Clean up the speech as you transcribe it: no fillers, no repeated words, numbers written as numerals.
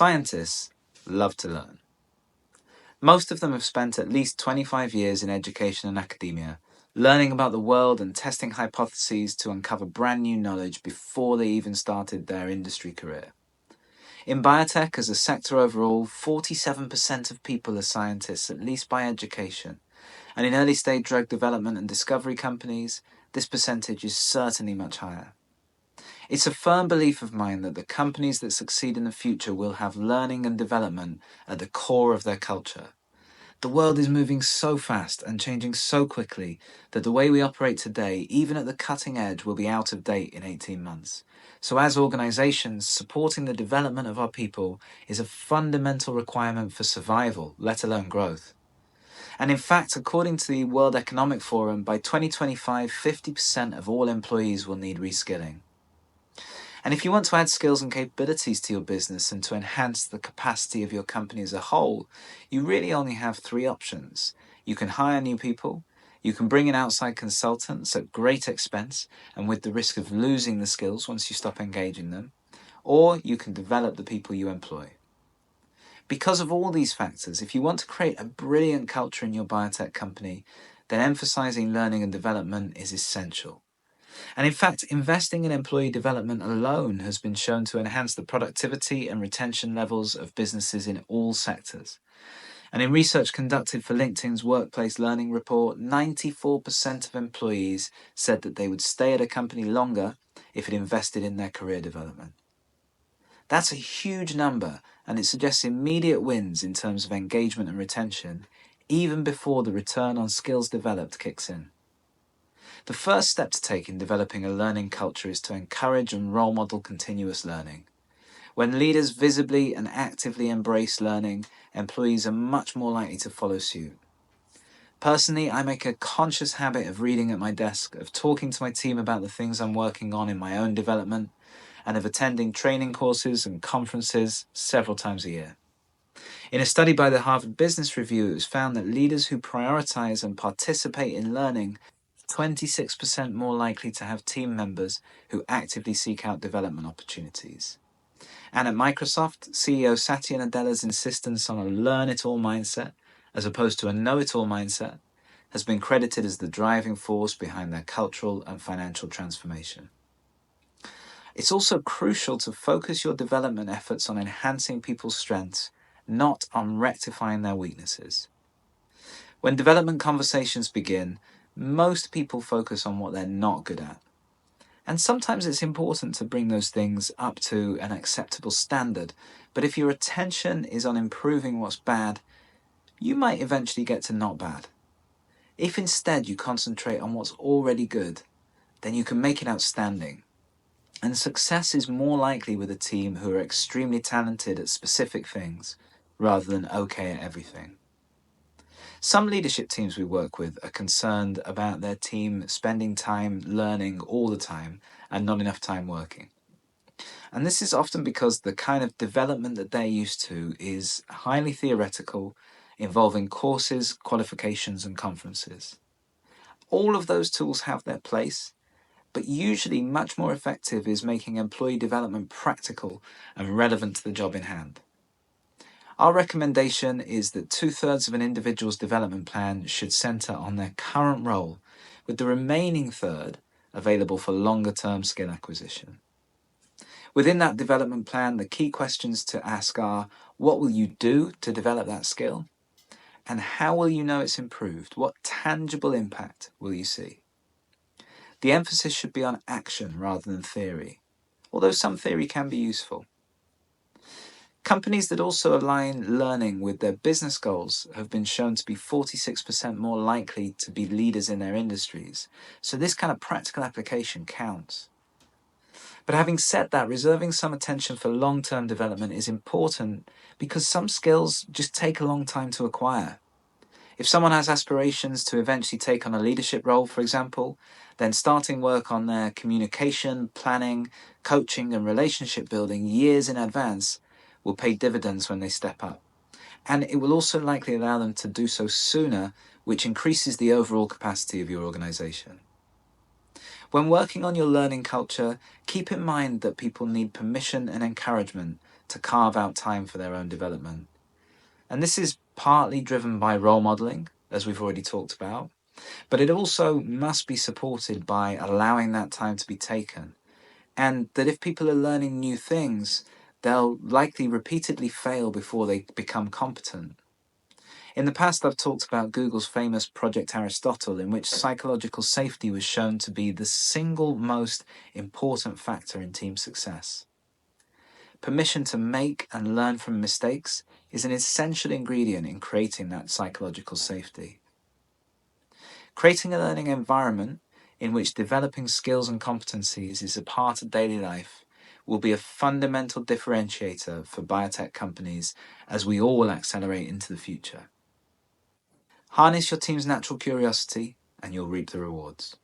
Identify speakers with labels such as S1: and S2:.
S1: Scientists love to learn. Most of them have spent at least 25 years in education and academia, learning about the world and testing hypotheses to uncover brand new knowledge before they even started their industry career. In biotech, as a sector overall, 47% of people are scientists, at least by education. And in early stage drug development and discovery companies, this percentage is certainly much higher. It's a firm belief of mine that the companies that succeed in the future will have learning and development at the core of their culture. The world is moving so fast and changing so quickly that the way we operate today, even at the cutting edge, will be out of date in 18 months. So as organizations, supporting the development of our people is a fundamental requirement for survival, let alone growth. And in fact, according to the World Economic Forum, by 2025, 50% of all employees will need reskilling. And if you want to add skills and capabilities to your business and to enhance the capacity of your company as a whole, you really only have three options. You can hire new people, you can bring in outside consultants at great expense and with the risk of losing the skills once you stop engaging them, or you can develop the people you employ. Because of all these factors, if you want to create a brilliant culture in your biotech company, then emphasizing learning and development is essential. And in fact, investing in employee development alone has been shown to enhance the productivity and retention levels of businesses in all sectors. And in research conducted for LinkedIn's Workplace Learning Report, 94% of employees said that they would stay at a company longer if it invested in their career development. That's a huge number, and it suggests immediate wins in terms of engagement and retention, even before the return on skills developed kicks in. The first step to take in developing a learning culture is to encourage and role model continuous learning. When leaders visibly and actively embrace learning, employees are much more likely to follow suit. Personally, I make a conscious habit of reading at my desk, of talking to my team about the things I'm working on in my own development, and of attending training courses and conferences several times a year. In a study by the Harvard Business Review, it was found that leaders who prioritize and participate in learning 26% more likely to have team members who actively seek out development opportunities. And at Microsoft, CEO Satya Nadella's insistence on a learn-it-all mindset, as opposed to a know-it-all mindset, has been credited as the driving force behind their cultural and financial transformation. It's also crucial to focus your development efforts on enhancing people's strengths, not on rectifying their weaknesses. When development conversations begin, most people focus on what they're not good at. And sometimes it's important to bring those things up to an acceptable standard, but if your attention is on improving what's bad, you might eventually get to not bad. If instead you concentrate on what's already good, then you can make it outstanding. And success is more likely with a team who are extremely talented at specific things, rather than okay at everything. Some leadership teams we work with are concerned about their team spending time learning all the time and not enough time working. And this is often because the kind of development that they're used to is highly theoretical, involving courses, qualifications, and conferences. All of those tools have their place, but usually much more effective is making employee development practical and relevant to the job in hand. Our recommendation is that 2/3 of an individual's development plan should center on their current role, with the remaining third available for longer-term skill acquisition. Within that development plan, the key questions to ask are, what will you do to develop that skill? And how will you know it's improved? What tangible impact will you see? The emphasis should be on action rather than theory, although some theory can be useful. Companies that also align learning with their business goals have been shown to be 46% more likely to be leaders in their industries, so this kind of practical application counts. But having said that, reserving some attention for long-term development is important because some skills just take a long time to acquire. If someone has aspirations to eventually take on a leadership role, for example, then starting work on their communication, planning, coaching, and relationship building years in advance will pay dividends when they step up. And it will also likely allow them to do so sooner, which increases the overall capacity of your organization. When working on your learning culture, keep in mind that people need permission and encouragement to carve out time for their own development. And this is partly driven by role modeling, as we've already talked about, but it also must be supported by allowing that time to be taken. And that if people are learning new things, they'll likely repeatedly fail before they become competent. In the past, I've talked about Google's famous Project Aristotle, in which psychological safety was shown to be the single most important factor in team success. Permission to make and learn from mistakes is an essential ingredient in creating that psychological safety. Creating a learning environment in which developing skills and competencies is a part of daily life will be a fundamental differentiator for biotech companies as we all accelerate into the future. Harness your team's natural curiosity and you'll reap the rewards.